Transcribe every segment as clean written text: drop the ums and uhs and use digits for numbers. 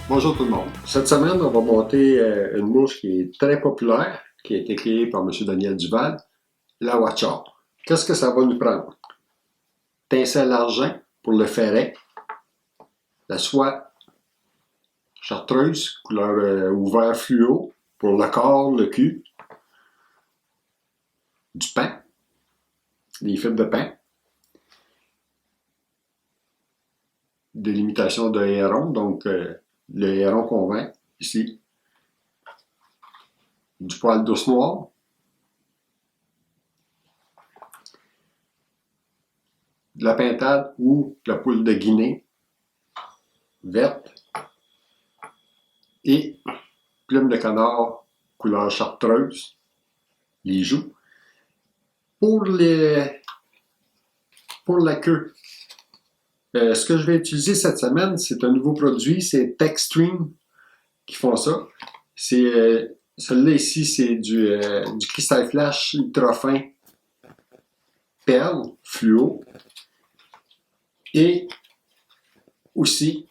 Bonjour tout le monde. Cette semaine, on va monter une mouche qui est très populaire, qui a été créée par M. Daniel Duval, la Watchor. Qu'est-ce que ça va nous prendre? Pincelle argent pour le ferret, la soie chartreuse, couleur ouvert fluo, pour le corps, le cul, du pain, des fibres de pain, de l'imitation de héron, donc le héron qu'on vend ici, du poil d'ours noir, de la pintade ou de la poule de Guinée verte et plume de canard couleur chartreuse, les joues. Pour la queue, ce que je vais utiliser cette semaine, c'est un nouveau produit, c'est Techstream qui font ça. Celui-là ici, c'est du cristal flash ultra fin perle fluo. Et aussi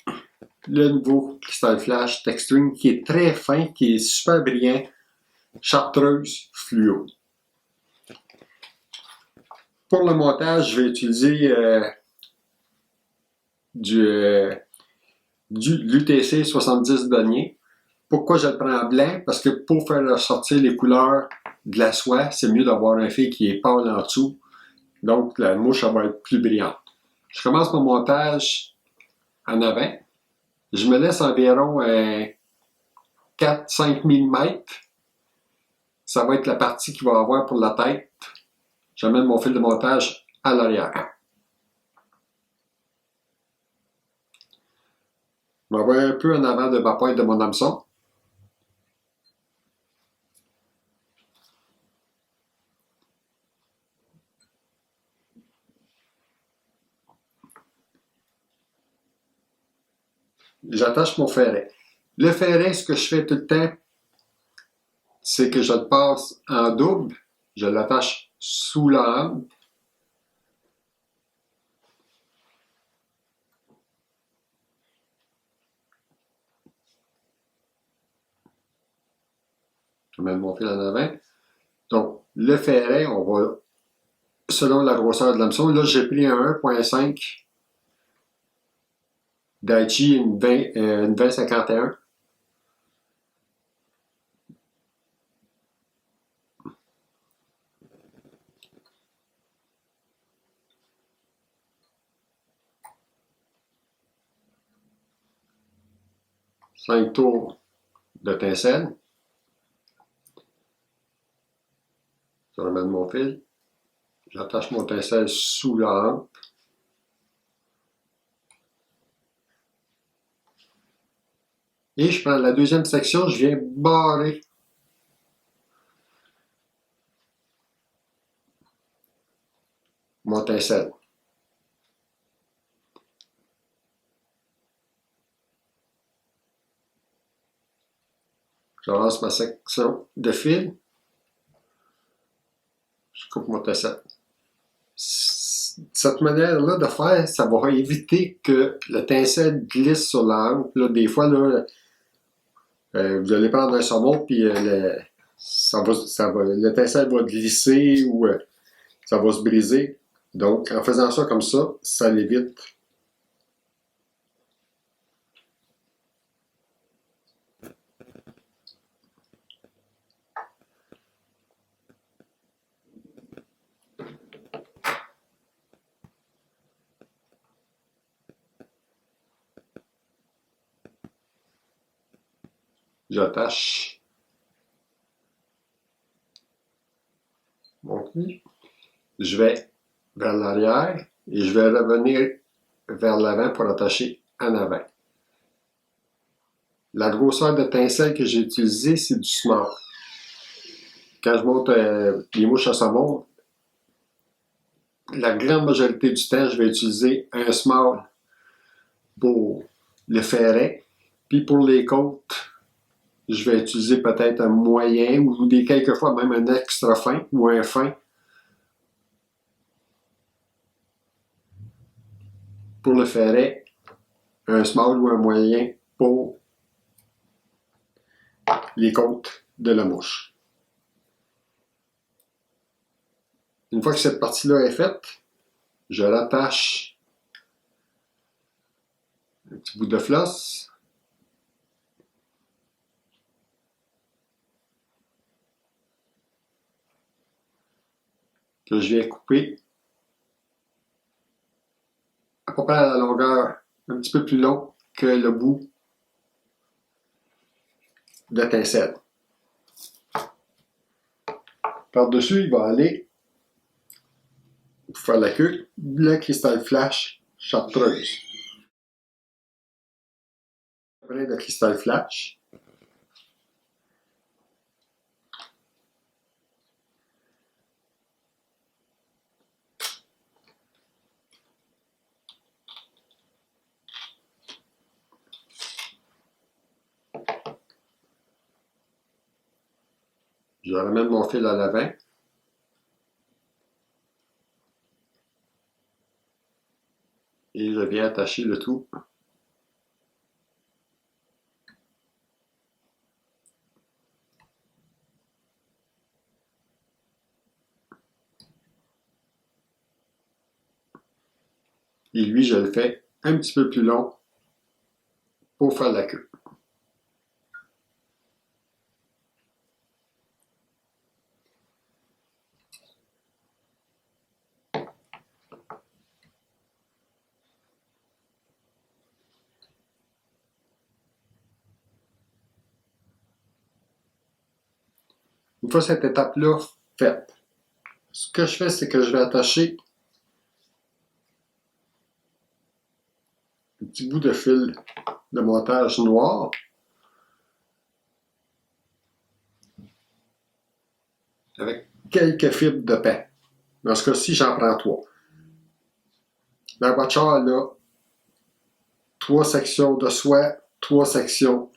le nouveau cristal flash Techstream qui est très fin, qui est super brillant, chartreuse fluo. Pour le montage, je vais utiliser de l'UTC 70 deniers. Pourquoi je le prends en blanc? Parce que pour faire ressortir les couleurs de la soie, c'est mieux d'avoir un fil qui est pâle en dessous. Donc la mouche va être plus brillante. Je commence mon montage en avant. Je me laisse environ 4-5 mm. Ça va être la partie qu'il va avoir pour la tête. J'amène mon fil de montage à l'arrière. Je m'envoie un peu en avant de ma pointe de mon hameçon. J'attache mon ferret. Le ferret, ce que je fais tout le temps, c'est que je le passe en double. Je l'attache sous l'âme. Je mets mon fil en avant. Donc, le ferret, on va, selon la grosseur de l'hameçon, là, j'ai pris un 1.5 Daichi, une 2051. Cinq tours de tinsel. Je ramène mon fil. J'attache mon tinsel sous la hampe. Et je prends la deuxième section, je viens barrer mon tinsel. Je lance ma section de fil. Je coupe mon tinsel. Cette manière-là de faire, ça va éviter que le tinsel glisse sur la hampe. Là, des fois, là, vous allez prendre un saumon, puis le tinsel va glisser ou ça va se briser. Donc, en faisant ça comme ça l'évite. J'attache mon cul. Je vais vers l'arrière et je vais revenir vers l'avant pour attacher en avant. La grosseur de tinsel que j'ai utilisée, c'est du small. Quand je monte les mouches à saumon, la grande majorité du temps, je vais utiliser un small pour le ferret. Puis pour les côtes, je vais utiliser peut-être un moyen ou quelquefois même un extra fin ou un fin. Pour le ferret, un small ou un moyen pour les côtes de la mouche. Une fois que cette partie-là est faite, je rattache un petit bout de floss. Que je viens couper à peu près à la longueur un petit peu plus long que le bout de tincelle. Par-dessus, il va aller, pour faire la queue, le cristal flash chartreuse. Après le cristal flash, je ramène mon fil à l'avant. Et je viens attacher le tout et lui je le fais un petit peu plus long pour faire la queue. Une fois cette étape-là faite, ce que je fais, c'est que je vais attacher un petit bout de fil de montage noir avec quelques fibres de pain. Dans ce cas-ci, j'en prends 3. La voiture a 3 sections de soie, 3 sections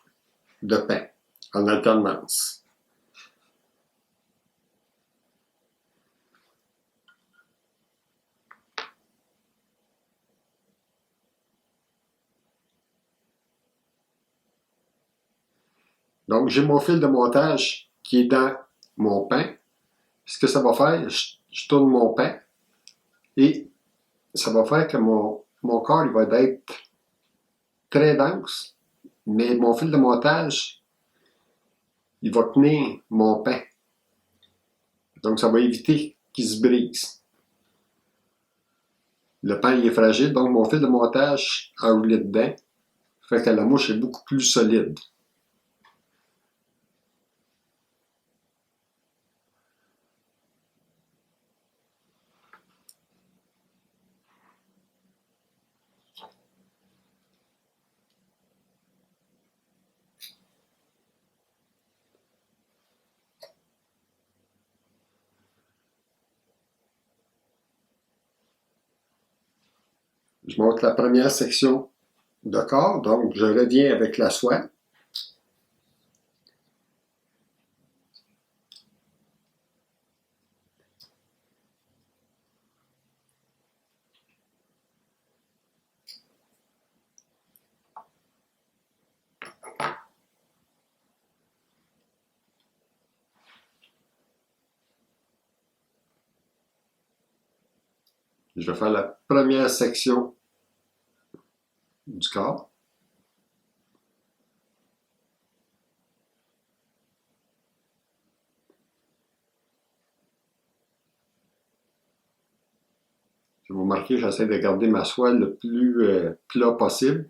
de pain en alternance. Donc, j'ai mon fil de montage qui est dans mon pain. Ce que ça va faire, je tourne mon pain et ça va faire que mon corps il va être très dense, mais mon fil de montage, il va tenir mon pain. Donc, ça va éviter qu'il se brise. Le pain il est fragile, donc mon fil de montage a roulé dedans, fait que la mouche est beaucoup plus solide. Je monte la première section de corps, donc je reviens avec la soie. Je vais faire la première section du corps. Si vous remarquez, j'essaie de garder ma soie le plus plat possible.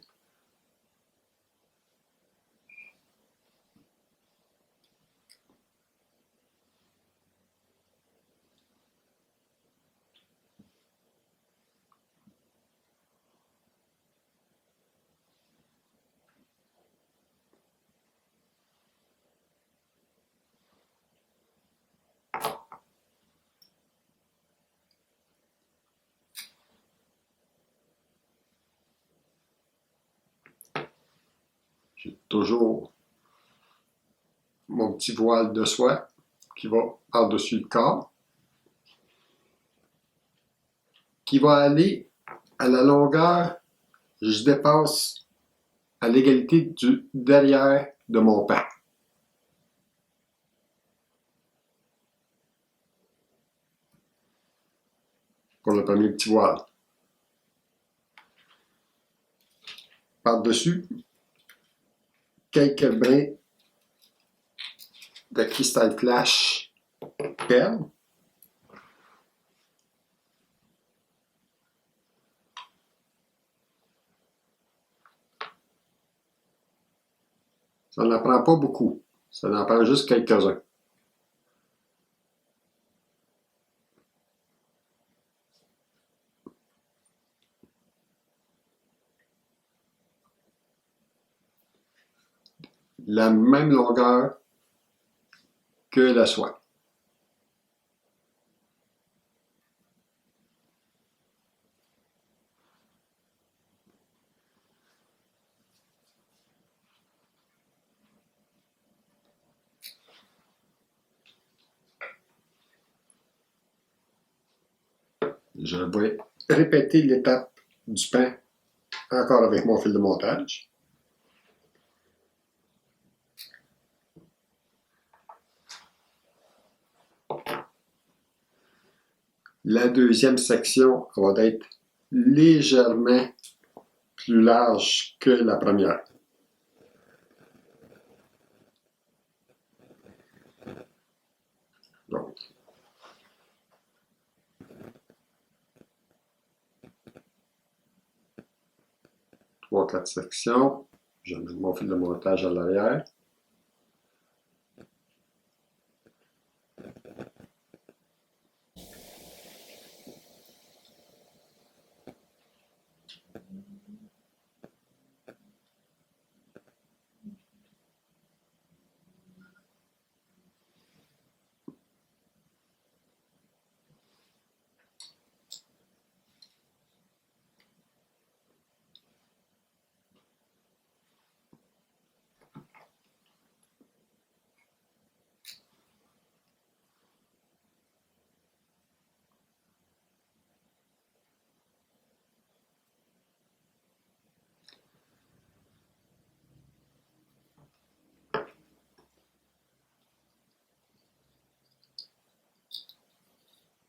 J'ai toujours mon petit voile de soie qui va par-dessus le corps, qui va aller à la longueur, je dépasse à l'égalité du derrière de mon pain. pour le premier petit voile. Par-dessus, quelques brins de cristal flash perle. Ça n'en prend pas beaucoup. Ça en prend juste quelques-uns. La même longueur que la soie. Je vais répéter l'étape du pain encore avec mon fil de montage. La deuxième section va être légèrement plus large que la première. Donc, 3-4 sections. Je mets mon fil de montage à l'arrière.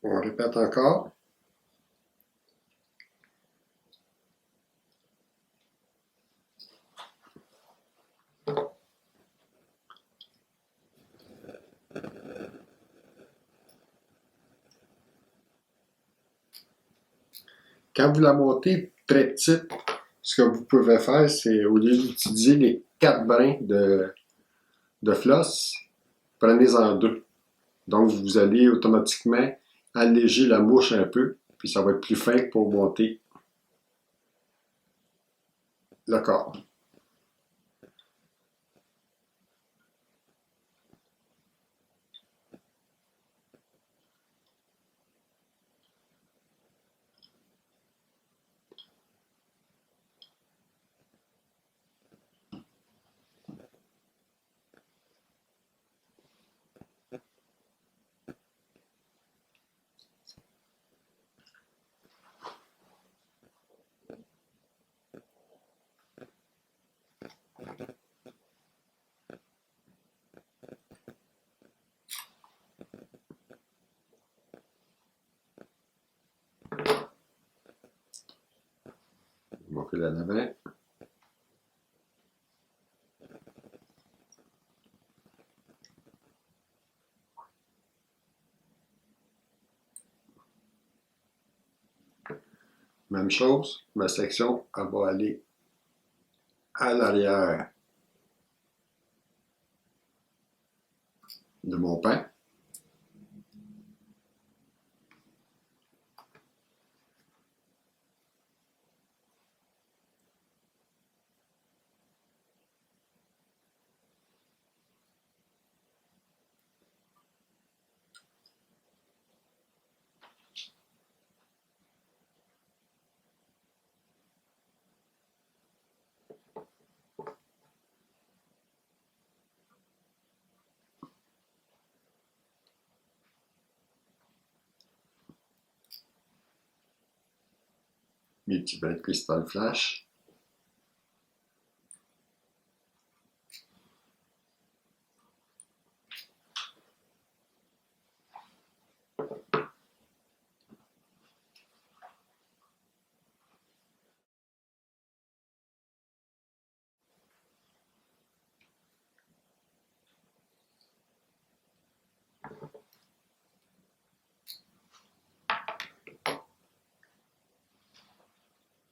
On répète encore. Quand vous la montez très petite, ce que vous pouvez faire, c'est au lieu d'utiliser les 4 brins de floss, prenez-en 2. Donc, vous allez automatiquement alléger la mouche un peu, puis ça va être plus fin pour monter le corps. Mon fil à l'avant. Même chose, ma section, elle va aller à l'arrière de mon pain. Mes petits brins de cristal flash.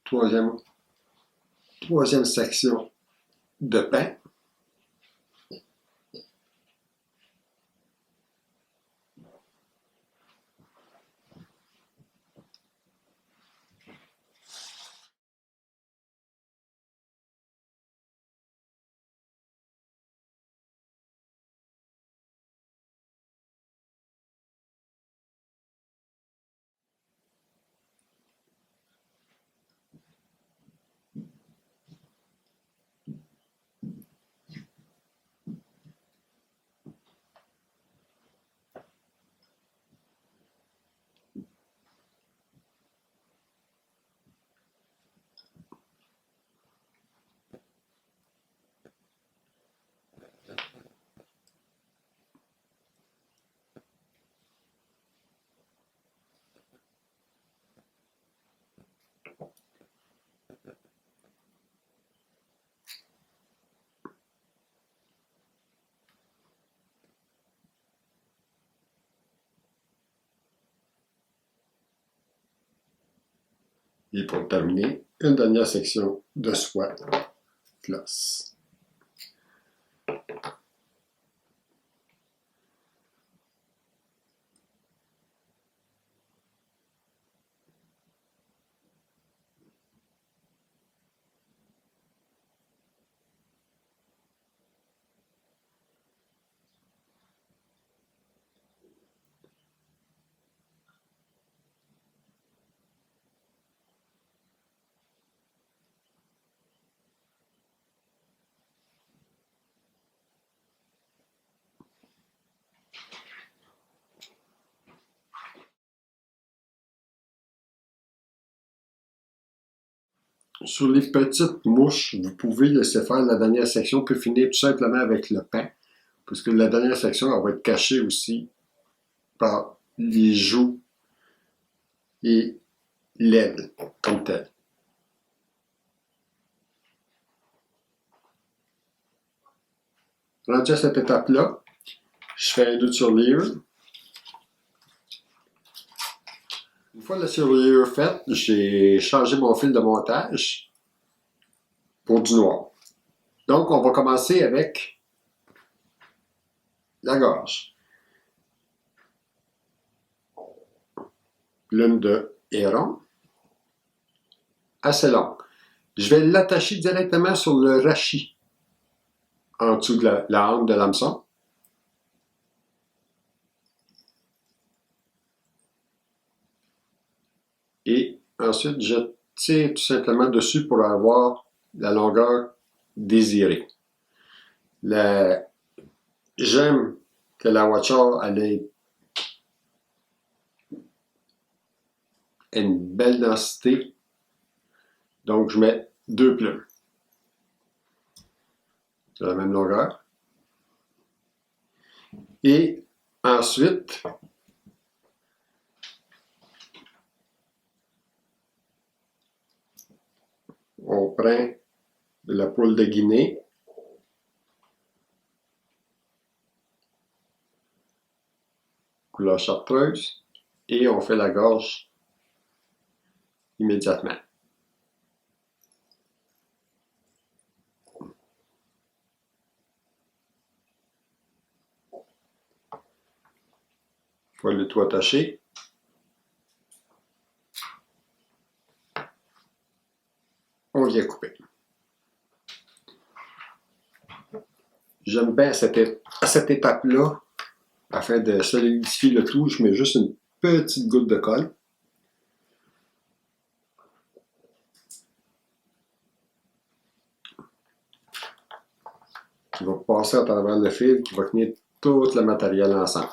troisième section de pain. Et pour terminer, une dernière section de soie floss. Sur les petites mouches, vous pouvez laisser faire la dernière section, peut finir tout simplement avec le pain, parce que la dernière section, elle va être cachée aussi par les joues et l'aile comme tel. Rendu à cette étape-là, je fais un doute sur l'ear. Une fois la serrure faite, j'ai changé mon fil de montage pour du noir. Donc, on va commencer avec la gorge. Lune de héron, assez longue. Je vais l'attacher directement sur le rachis, en dessous de la hanche de l'hameçon. Et ensuite, je tire tout simplement dessus pour avoir la longueur désirée. J'aime que la Watchor ait une belle densité. Donc, je mets 2 plumes de la même longueur. Et ensuite, on prend de la poule de Guinée. Couleur chartreuse. Et on fait la gorge immédiatement. Une fois le tout attaché, on vient couper. J'aime bien à cette étape-là, afin de solidifier le tout, je mets juste une petite goutte de colle. Qui va passer à travers le fil, qui va tenir tout le matériel ensemble.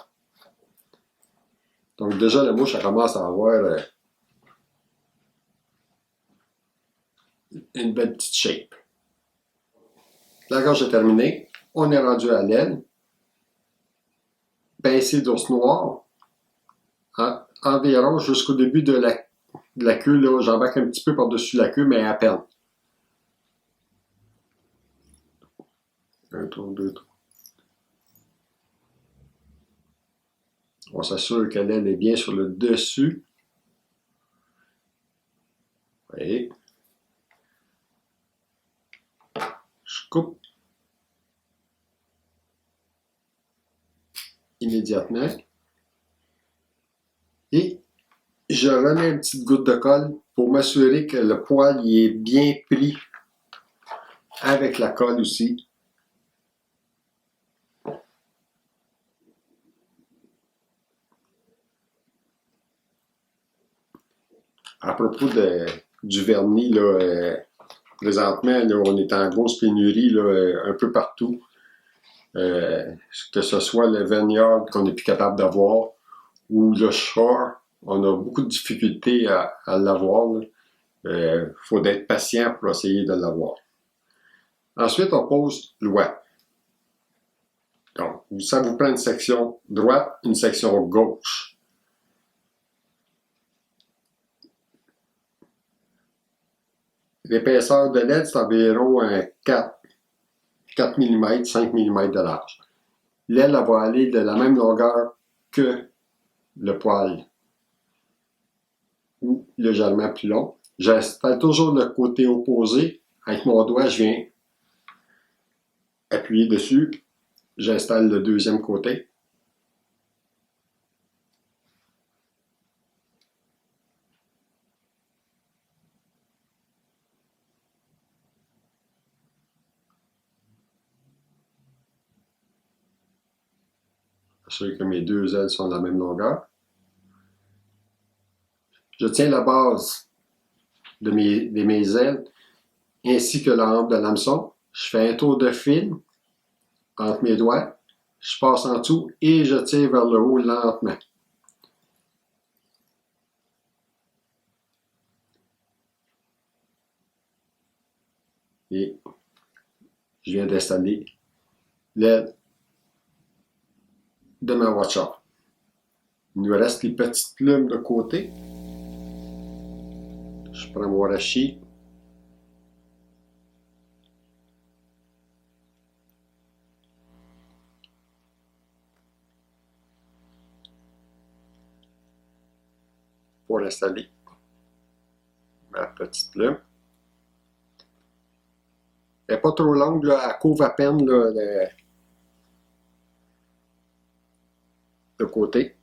Donc déjà, la mouche, elle commence à avoir une belle petite shape. La gorge est terminée. On est rendu à l'aile. Pincé d'ours noir. Environ jusqu'au début de la queue. Là, j'embarque un petit peu par-dessus la queue, mais à peine. Un tour, deux tours. On s'assure que l'aile est bien sur le dessus. Oui. coupe immédiatement et je remets une petite goutte de colle pour m'assurer que le poil y est bien pris avec la colle aussi. À propos du vernis, là, présentement, là, on est en grosse pénurie là, un peu partout. Que ce soit le Vineyard qu'on n'est plus capable d'avoir ou le Shore, on a beaucoup de difficultés à l'avoir. Il faut être patient pour essayer de l'avoir. Ensuite, on pose l'ouate. Donc, ça vous prend une section droite, une section gauche. L'épaisseur de l'aile, c'est environ 4 mm, 5 mm de large. L'aile, elle va aller de la même longueur que le poil ou légèrement plus long. J'installe toujours le côté opposé. Avec mon doigt, je viens appuyer dessus. J'installe le deuxième côté. J'assure que mes deux ailes sont de la même longueur. Je tiens la base de mes ailes ainsi que la hampe de l'hameçon. Je fais un tour de fil entre mes doigts. Je passe en dessous et je tire vers le haut lentement. Et je viens d'installer l'aile de ma watcha. Il nous reste les petites plumes de côté. Je prends mon rachis. Pour installer ma petite plume. Elle n'est pas trop longue, là, elle couvre à peine là, de côté.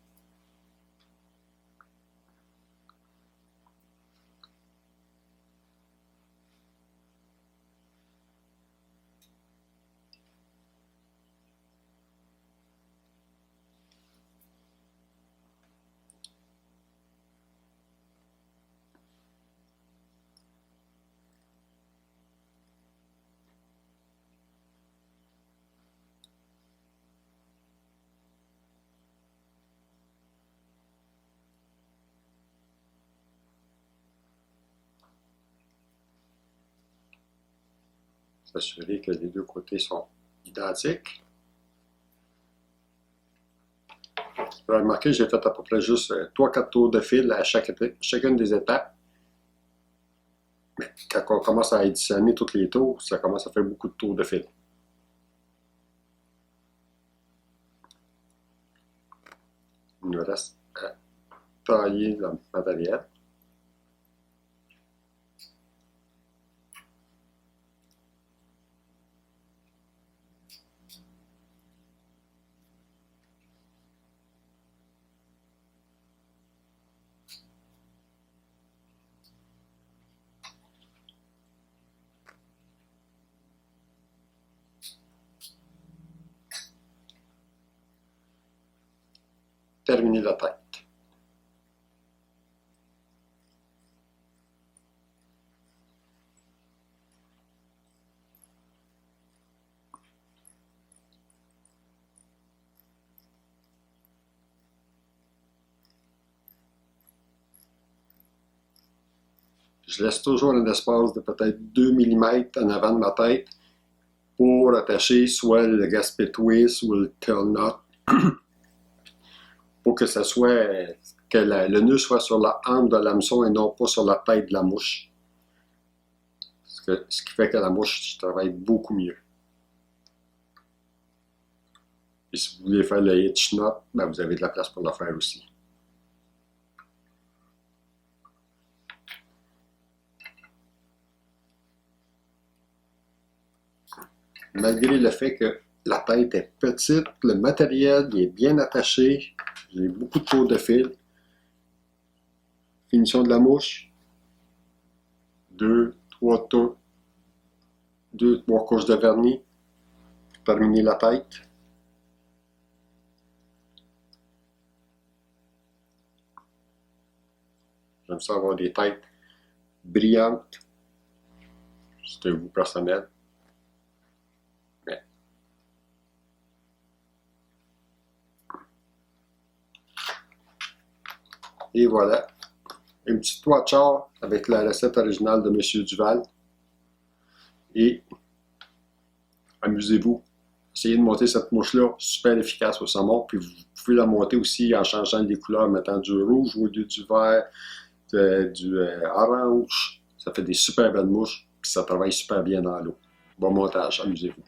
S'assurer que les deux côtés sont identiques. Vous avez remarqué, j'ai fait à peu près juste 3-4 tours de fil à chacune des étapes. Mais quand on commence à additionner tous les tours, ça commence à faire beaucoup de tours de fil. Il nous reste à tailler le matériel. Terminer la tête. Je laisse toujours un espace de peut-être 2 mm en avant de ma tête pour attacher soit le gasket twist ou le tail knot pour que ça soit que le nœud soit sur la hampe de l'hameçon et non pas sur la tête de la mouche. Ce qui fait que la mouche travaille beaucoup mieux. Et si vous voulez faire le hitch knot, ben vous avez de la place pour le faire aussi. malgré le fait que la tête est petite, le matériel il est bien attaché, j'ai beaucoup de tours de fil. Finition de la mouche, 2-3 tours, 2-3 couches de vernis pour terminer la tête. J'aime ça avoir des têtes brillantes. C'est un goût personnel. Mais... Et voilà. Une petite toit de char avec la recette originale de M. Duval. Et amusez-vous. Essayez de monter cette mouche-là, super efficace au saumon. Puis vous pouvez la monter aussi en changeant les couleurs, en mettant du rouge au lieu du vert, du orange. Ça fait des super belles mouches. Puis ça travaille super bien dans l'eau. Bon montage, amusez-vous.